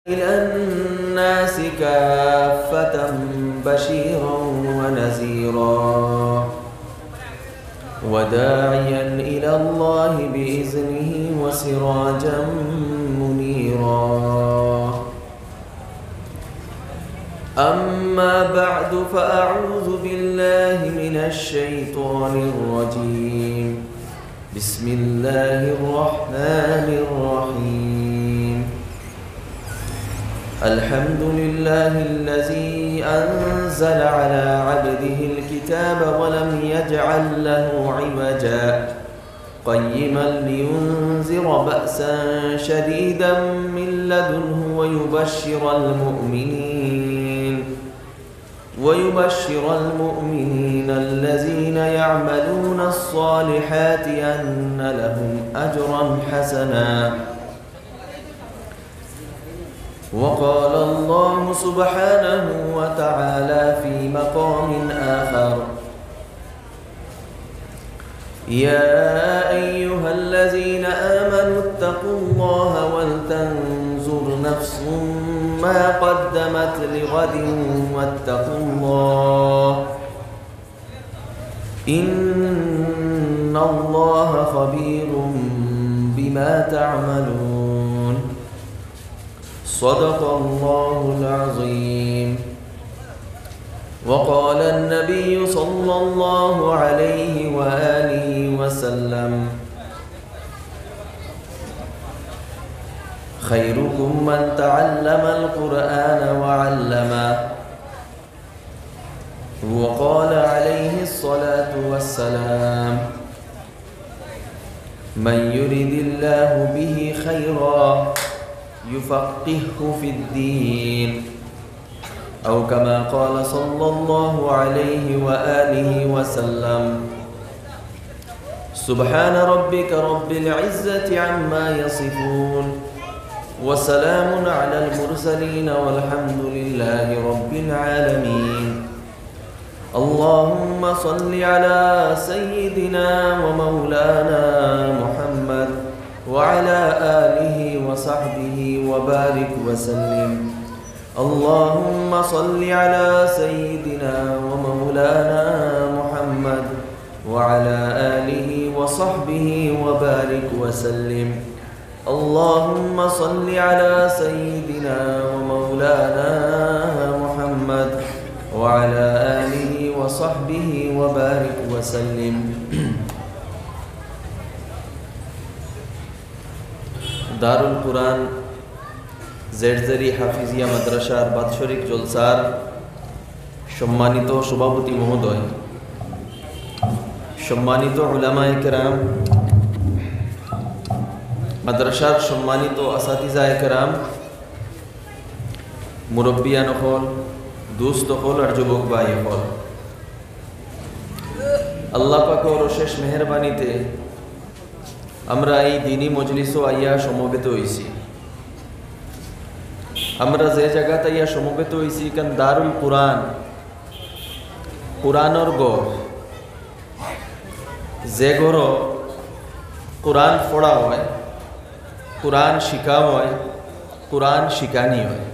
إلى الناس كافة بشيرا ونذيرا وداعيا إلى الله بإذنه وسراجا منيرا. أما بعد فأعوذ بالله من الشيطان الرجيم. بسم الله الرحمن الرحيم. الحمد لله الذي أنزل على عبده الكتاب ولم يجعل له عوجا قيما لينذر بأسا شديدا من لدنه ويبشر المؤمنين الذين يعملون الصالحات أن لهم أجرا حسنا. وقال الله سبحانه وتعالى في مقام آخر: يا أيها الذين آمنوا اتقوا الله ولتنظر نفس ما قدمت لغد واتقوا الله إن الله خبير بما تعملون. صدق الله العظيم. وقال النبي صلى الله عليه وآله وسلم: خيركم من تعلم القرآن وعلمه. وقال عليه الصلاة والسلام: من يرد الله به خيرا يفقهه في الدين، أو كما قال صلى الله عليه وآله وسلم. سبحان ربك رب العزة عما يصفون، وسلام على المرسلين، والحمد لله رب العالمين. اللهم صل على سيدنا ومولانا محمد وعلى آله وصحبه وبارك وسلم. اللهم صل على سيدنا ومولانا محمد وعلى آله وصحبه وبارك وسلم. اللهم صل على سيدنا ومولانا محمد وعلى آله وصحبه وبارك وسلم. দারুল কুরআন জেডজারি হাফিজিয়া মাদ্রাসার বাৎসরিক জলসার সম্মানিত সভাপতি মহোদয়, সম্মানিত উলামায়ে কেরাম, মাদ্রাসার সম্মানিত আসাতিজায়ে কেরাম, মুরব্বিয়ান হল, দুস্থ হল আর যুবক ভাই হল, আল্লাহ পাকের অশেষ মেহেরবানিতে আমরা এই দিনী মজলিসও আইয়া সমবেত হইছি। আমরা যে জায়গাতে আইয়া সমবেত হইছি কারণ দারুল কুরআন, কুরআনের গড়, যে গড় কুরআন পড়া হয়, কুরআন শিখা হয়, কুরআন শিখানি হয়,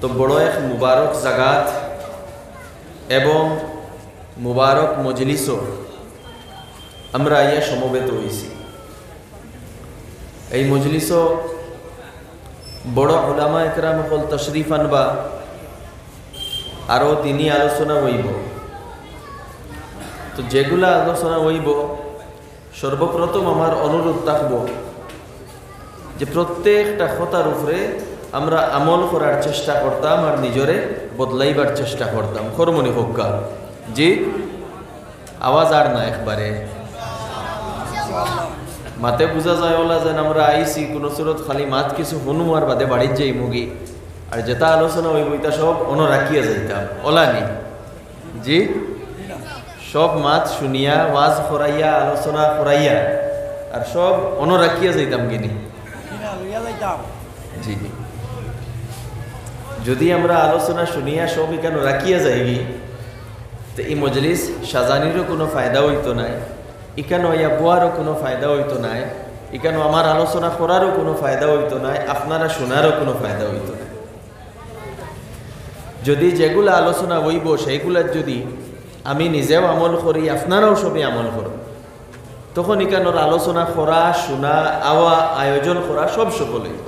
তো বড় এক মুবারক জাগাত এবং মুবারক মজলিসও আমরা আইয়া সমবেত হইছি। এই মজলিসও বড় উলামা একরাম হল তশরিফ আনবা, আরও দিনী আলোচনা হইব। তো যেগুলা আলোচনা হইব, সর্বপ্রথম আমার অনুরোধ থাকব যে প্রত্যেকটা কথার উপরে আমরা আমল করার চেষ্টা করতাম আর নিজরে বদলাইবার চেষ্টা করতাম। খরমনি হোক্কা জি, আওয়াজ আর না একবারে মাতে বুঝা যায় ওলা যেন আমরা আইসি কোনো সুরত খালি মাত কিছু শুনু আর বাদে বাড়ির যাই মুগি, আর যেটা আলোচনা হইব এটা সব রাখিয়া যাইতাম ওলানি জি, সব মাত শুনিয়া ওয়াজ করাইয়া আলোচনা করাইয়া আর সব রাখিয়া যাইতাম কিনি জি। যদি আমরা আলোচনা শুনিয়া সব কেন রাখিয়া যাইবি, তো এই মজলিস সাজানিরও কোনো ফায়দা হইতো নাই, ইকানো ইয়া বোয়ারও কোনো ফায়দা হইতো নাই, এখানে আমার আলোচনা করারও কোনো ফায়দা হইতো না, আপনারা শোনারও কোনো ফায়দা হইতো না। যদি যেগুলো আলোচনা হইব সেইগুলার যদি আমি নিজেও আমল করি, আপনারাও সবই আমল করুন, তখন এখানোর আলোচনা করা, শোনা, আওয়া, আয়োজন করা সব সফল হইব।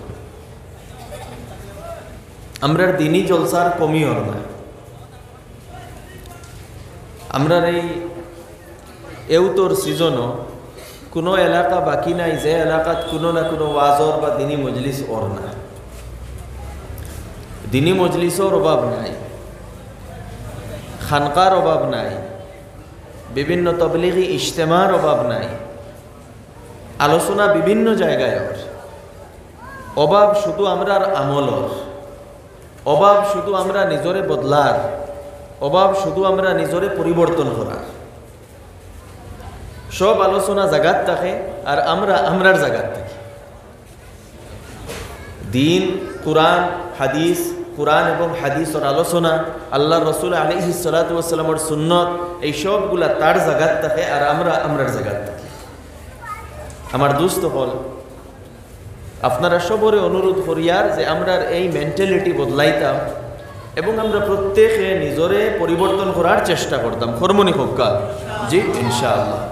আমরার দিনই জলসার কমি হল না। আমরার এই এউতর সিজনও কোনো এলাকা বাকি নাই যে এলাকাত কোনো না কোনো ওয়াজর বা দিনী মজলিস ওর না। দিনী মজলিসের অভাব নাই, খানকার অভাব নাই, বিভিন্ন তবলিগি ইজতেমার অভাব নাই, আলোচনা বিভিন্ন জায়গায় ওর অভাব শুধু আমরার আমলর, অভাব শুধু আমরা নিজরে বদলার, অভাব শুধু আমরা নিজরে পরিবর্তন করার। সব আলোচনা জাগাত থাকে আর আমরা আমরার জাগাত থাকি। দিন, কোরআন, হাদিস, কোরআন এবং হাদিসের আলোচনা, আল্লাহ রসুল আলাইহিস সালাতু ওয়াস সালামের সুন্নত, এই সবগুলা তার জাগাত থাকে আর আমরা আমরার জাগাত থাকি। আমার দোস্ত হল, আপনারা সবরে অনুরোধ করিয়ার যে আমরার এই মেন্টালিটি বদলাইতাম এবং আমরা প্রত্যেকে নিজরে পরিবর্তন করার চেষ্টা করতাম। কর্মনি হোক্কা জি ইনশাআল্লাহ।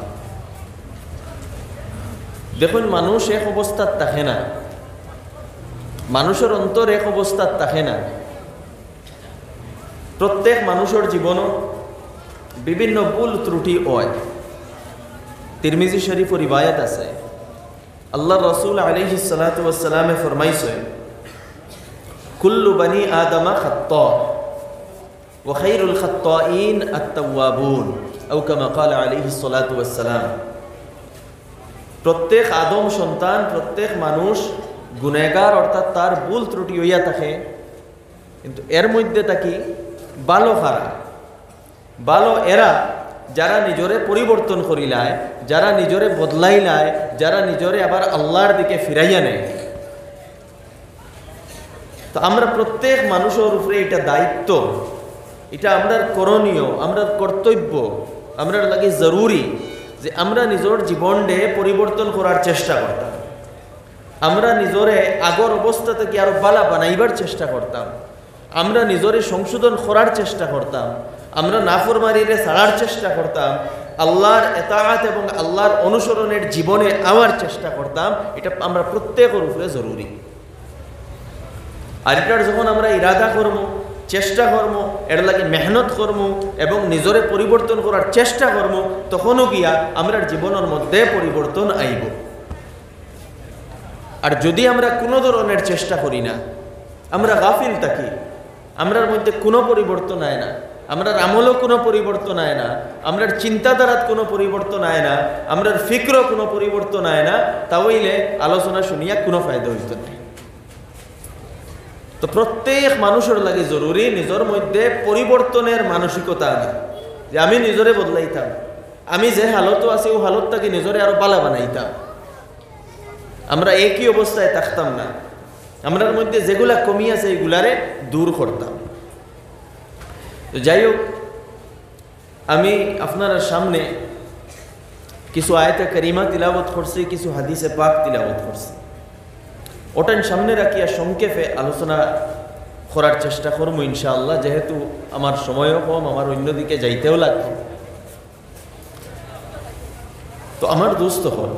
দেখুন, মানুষ এক অবস্থার থাকে না, মানুষের অন্তর এক অবস্থার থাকে না। প্রত্যেক মানুষের জীবনও বিভিন্ন ভুল ত্রুটি হয়। তিরমিজি শরীফ রিবায়াত আছে, আল্লাহ রসুল আলাইহিস সালাতু ওয়াস সালামে ফরমাইছে, কুল্লু বনি আদমা খাত্তা ওয়া খায়রুল খাত্তাইন আত-তাওয়াবুন আও কামা ক্বালা আলাইহিস সালাতু ওয়াস সালাম। প্রত্যেক আদম সন্তান, প্রত্যেক মানুষ গুনাহগার, অর্থাৎ তার ভুল ত্রুটি হইয়া থাকে, কিন্তু এর মধ্যে থাকি ভালো খারাপ। ভালো এরা যারা নিজরে পরিবর্তন করিলায়, যারা নিজরে বদলাইলায়, যারা নিজরে আবার আল্লাহর দিকে ফিরাইয়া নেয়। তো আমরা প্রত্যেক মানুষের উপরে এটা দায়িত্ব, এটা আমরা করণীয়, আমরা কর্তব্য, আমরা লাগে জরুরি যে আমরা নিজের জীবনকে পরিবর্তন করার চেষ্টা করতাম। আমরা নিজরে আগর অবস্থা থেকে আরো বালা বানাইবার চেষ্টা করতাম। আমরা নিজরে সংশোধন করার চেষ্টা করতাম। আমরা নাফরমানিরে ছাড়ার চেষ্টা করতাম। আল্লাহর এতাআত এবং আল্লাহর অনুসরণের জীবনে আওয়ার চেষ্টা করতাম। এটা আমরা প্রত্যেকের উপরে জরুরি। আর এটার যখন আমরা ইরাদা করব, চেষ্টা করব, এটা লাগে মেহনত করব এবং নিজরে পরিবর্তন করার চেষ্টা করব, তখনও গিয়া আমরা জীবনের মধ্যে পরিবর্তন আইব। আর যদি আমরা কোনো ধরনের চেষ্টা করি না, আমরা গাফিল থাকি, আমরার মধ্যে কোনো পরিবর্তন আয় না, আমরার আমলও কোনো পরিবর্তন আয় না, আমরার চিন্তাধারাত কোনো পরিবর্তন আয় না, আমরার ফিক্রও কোনো পরিবর্তন আয় না, তাহলে আলোচনা শুনিয়া কোনো ফায়দা হইত না। তো প্রত্যেক মানুষের লাগে জরুরি নিজের মধ্যে পরিবর্তনের মানসিকতা আনা, যে আমি নিজরে বদলাইতাম, আমি যে হালতও আছি ও হালতটাকে নিজরে আরো বালা বানাইতাম। আমরা একই অবস্থায় থাকতাম না, আমরার মধ্যে যেগুলা কমি আছে এগুলারে দূর করতাম। তো যাই হোক, আমি আপনার সামনে কিছু আয়াতে কারিমা তিলাওয়াত করছি, কিছু হাদিসে পাক তিলাওয়াত করছি। ওটান সামনে রাখিয়া সংক্ষেপে আলোচনা করার চেষ্টা করবো ইনশাআল্লাহ, যেহেতু আমার সময়ও কম, আমার অন্যদিকে যাইতেও লাগবে। তো আমার দোস্ত হল,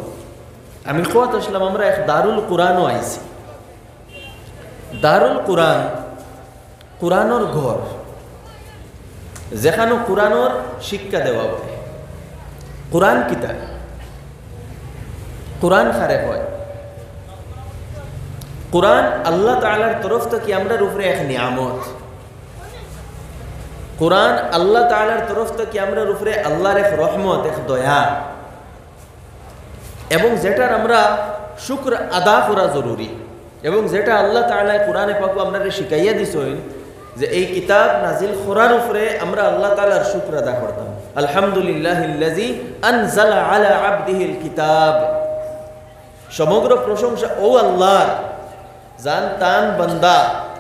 আমি খোয়াত আসলাম, আমরা এক দারুল কোরআনও আইছি। দারুল কোরআন, কোরআনর ঘর, যেখানে কোরআনর শিক্ষা দেওয়া হয়। কোরআন কিতাব, কোরআন খারে হয়। কোরআন আল্লাহ তাআলার তরফ থেকে আমরার উপরে এক নিয়ামত। কোরআন আল্লাহ তাআলার তরফ থেকে আমরার উপরে আল্লাহর এক রহমত, এক দয়া, এবং যেটার আমরা শুকর আদা করা জরুরি, এবং যেটা আল্লাহ তাআলা কোরআনে পাক আমরা শিখাইয়া দিছেন যে এই কিতাব নাজিল করার উপরে আমরা আল্লাহ তাআলার শুকর আদা করতাম। আলহামদুলিল্লাহিল্লাযী আনজালা আলা আবদিহিল কিতাব। সমগ্র প্রশংসা ও আল্লাহর, জান তান বান্দা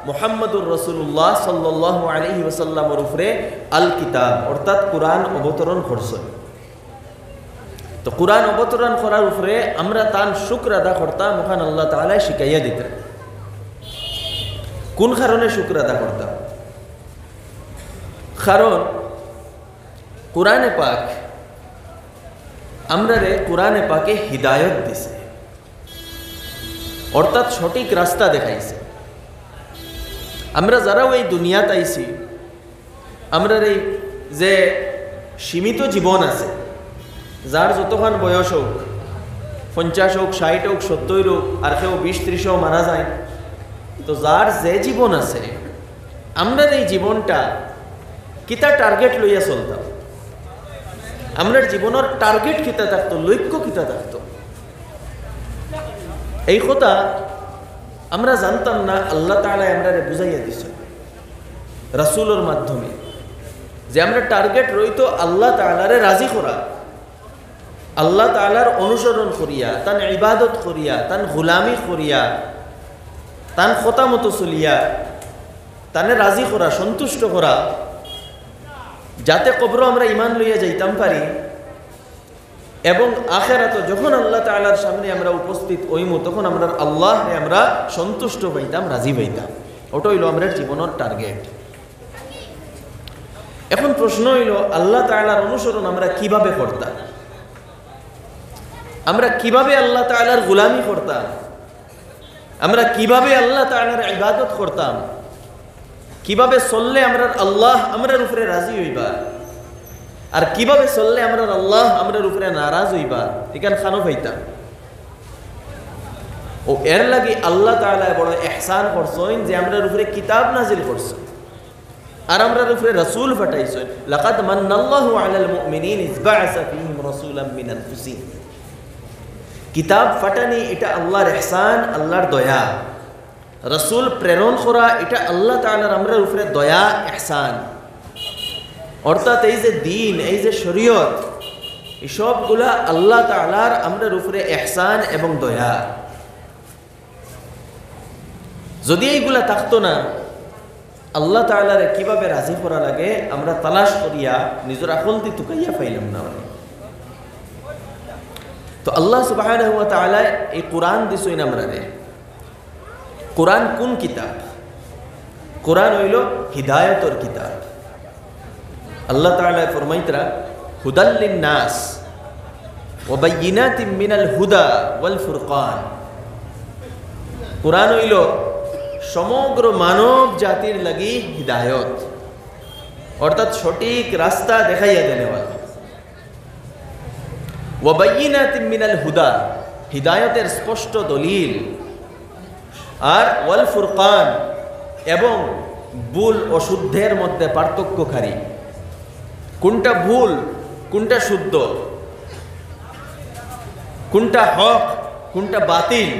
মুহাম্মদুর রাসূলুল্লাহ সাল্লাল্লাহু আলাইহি ওয়াসাল্লামের উপরে আল কিতাব অর্থাৎ কোরআন অবতরণ করছেন। তো কোরআন অবতরণ করার উপরে আমরা তান শুক্র আদা করতাম, ওখান আল্লাহ তাআলা শিখাইয়া দিতেন। কোন কারণে শুক্র আদা করতাম? কারণ কোরআনে পাক আমরা কোরআনে পাকে হিদায়ত দিছে, অর্থাৎ সঠিক রাস্তা দেখাইছে। আমরা যারাও এই দুনিয়াতে আইছি, আমরা এই যে সীমিত জীবন আছে, যার যতক্ষণ বয়স হোক, 50 হোক, 60 হোক, 70 হোক, আর কেউ 20-30 মারা যায়, তো যার যে জীবন আছে, আমরা এই জীবনটা কিতা টার্গেট লইয়া চলতাম। আমরা জীবনের টার্গেট কিতা থাকতো, লক্ষ্য কিতা থাকতো, এই কথা আমরা জানতাম না। আল্লাহ তাআলা আমরা বুঝাইয়া দিছে রাসূলের মাধ্যমে, যে আমরা টার্গেট রইতো আল্লাহ তাআলারে রাজি করা, আল্লাহ তাআলার অনুসরণ করিয়া, তান ইবাদত করিয়া, তান গোলামি করিয়া, তান কথা মতো চলিয়া তানে রাজি করা, সন্তুষ্ট করা, যাতে কবর আমরা ইমান লইয়া যাইতাম পারি, এবং আখিরাতে যখন আল্লাহ তাআলার সামনে আমরা উপস্থিত হইমু, তখন আমরা আল্লাহরে আমরা সন্তুষ্ট পাইতাম, রাজি পাইতাম। ওটা হইল আমরা জীবনের টার্গেট। এখন প্রশ্ন হইল, আল্লাহ তাআলার অনুসরণ আমরা কিভাবে করতাম? আমরা কিভাবে আল্লাহ তাআলার গোলামি করতাম? আমরা কিভাবে আল্লাহ তাআলার ইবাদত করতাম? কিভাবে চললে আমরা আল্লাহ আমরার উপরে রাজি হইবা, আর কিভাবে চললে আমরা আল্লাহ আমরার উপরে নারাজ হইবা, এখান খানো পাইতাম। ও এর লাগি আল্লাহ তাআলা বড় ইহসান করছেন যে আমরার উপরে কিতাব নাজিল করছেন, আর আমরার উপরে রাসূল পাঠাইছেন। লাকাদ মান্নাল্লাহু আলাল মুমিনিন ইয বা'আসা ফীহিম রাসূলাম মিন আনফুসিহিম। কিতাব ফাটানি এটা আল্লাহর ইহসান, আল্লাহর দয়া। রাসূল প্রেরণ করা এটা আল্লাহ তাআলার আমরার উপরে দয়া, ইহসান। অর্থাৎ এই যে দিন, এই যে শরীয়ত, এই সবগুলা আল্লাহ তাআলার আমরার উপরে ইহসান এবং দয়া। যদি এইগুলা থাকতো না, আল্লাহ তাআলার কিভাবে রাজি করা লাগে আমরা তালাশ করিয়া নিজের আকলতি টুকাইয়া পাইলাম না। তো আল্লাহ সুবহানাহু ওয়া তাআলা এই কোরআন দিছেন আমরা। কোরআন কোন কিতাব? কোরআন হইল হিদায়তর কিতাব। আল্লাহ তাআলা ফরমাইতরা হুদাল লিন-নাস ওয়া বায়িনাতিন মিনাল হুদা ওয়াল ফুরকান। কোরআন হইল সমগ্র মানব জাতির লাগি হিদায়ত, অর্থাৎ সঠিক রাস্তা দেখাইয়া দেনেওয়ালা। ওয়া বায়িনাতিন মিনাল হুদা, হিদায়তের স্পষ্ট দলিল। আর ওয়াল ফুরকান, এবং ভুল ও শুদ্ধের মধ্যে পার্থক্যকারী। কোনটা ভুল, কোনটা শুদ্ধ, কোনটা হক, কোনটা বাতিল,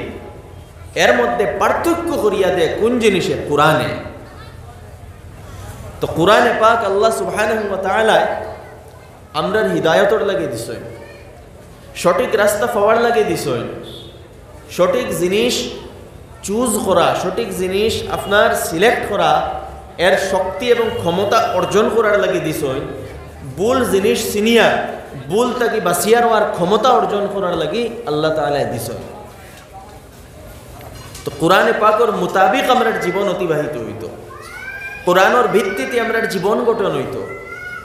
এর মধ্যে পার্থক্য করিয়া দেয় কোন জিনিসে? কোরআনে। তো কোরআনে পাক আল্লাহ সুবহানাহু ওয়া তাআলা আমরার হিদায়তর লাগে দিছেন, সঠিক রাস্তা পাওয়ার লাগে দিছেন, সঠিক জিনিস চুজ করা, সঠিক জিনিস আপনার সিলেক্ট করা, এর শক্তি এবং ক্ষমতা অর্জন করার লাগে দিছেন। ভুল জিনিস সিনিয়া, ভুল তাকে বাঁচিয়ার হওয়ার ক্ষমতা অর্জন করার লাগি আল্লাহ তাআলা দিছেন। তো কোরআনে পাকের মোতাবিক আমরা জীবন অতিবাহিত হইত, কোরআনের ভিত্তিতে আমরা জীবন গঠন হইত,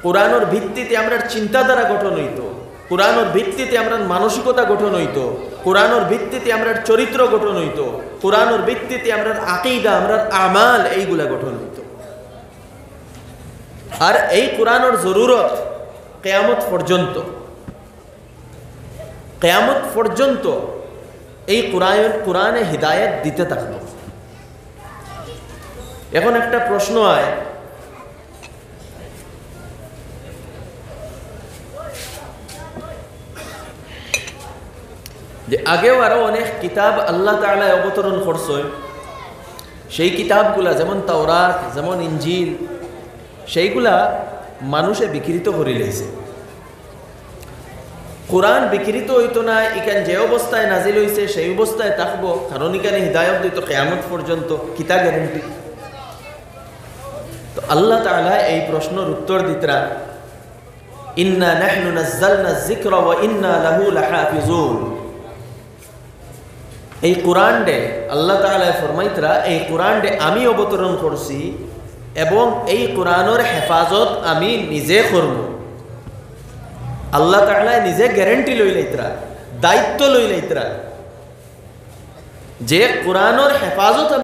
কোরআনের ভিত্তিতে আমরা চিন্তাধারা গঠন হইত, কোরআনের ভিত্তিতে আমরা মানসিকতা গঠন হইত, কোরআনের ভিত্তিতে আমরা চরিত্র গঠন হইত, কোরআনের ভিত্তিতে আমরা আকীদা, আমরা আমাল, এইগুলা গঠন হইত। আর এই কোরআনের জরুরত কিয়ামত পর্যন্ত, কিয়ামত পর্যন্ত এই কোরআনে হিদায়ত দিতে থাকবে। এখন একটা প্রশ্ন হয়, যে আগেও আরো অনেক কিতাব আল্লাহ তাআলা অবতরণ করছেন, সেই কিতাবগুলা যেমন তাওরাত, যেমন ইনজিল, সেইগুলা মানুষে বিকৃত করে লেছে। কোরআন বিকৃত হইতো না, এখানে যে অবস্থায় নাজিল হইছে সেই অবস্থায় থাকবো, কারণ এখানে হিদায়ত দিত কিয়ামত পর্যন্ত, কিতা গ্যারেন্টি? তো আল্লাহ তাআলা এই প্রশ্নের উত্তর দিতরা ইন্না নাহনু নাযালনা যিকরা ওয়া ইন্না লাহু লাহাফিজুন। এই কোরআন ডে আল্লাহ তাআলা ফরমাইতরা এই কোরআন ডে আমি অবতরণ করছি এবং এই কোরআনের হেফাজত আমি নিজে করব। আল্লাহ তাআলা নিজে গ্যারান্টি লইলাইতরা, দায়িত্ব লইলাইতরা যে কোরআনের হেফাজত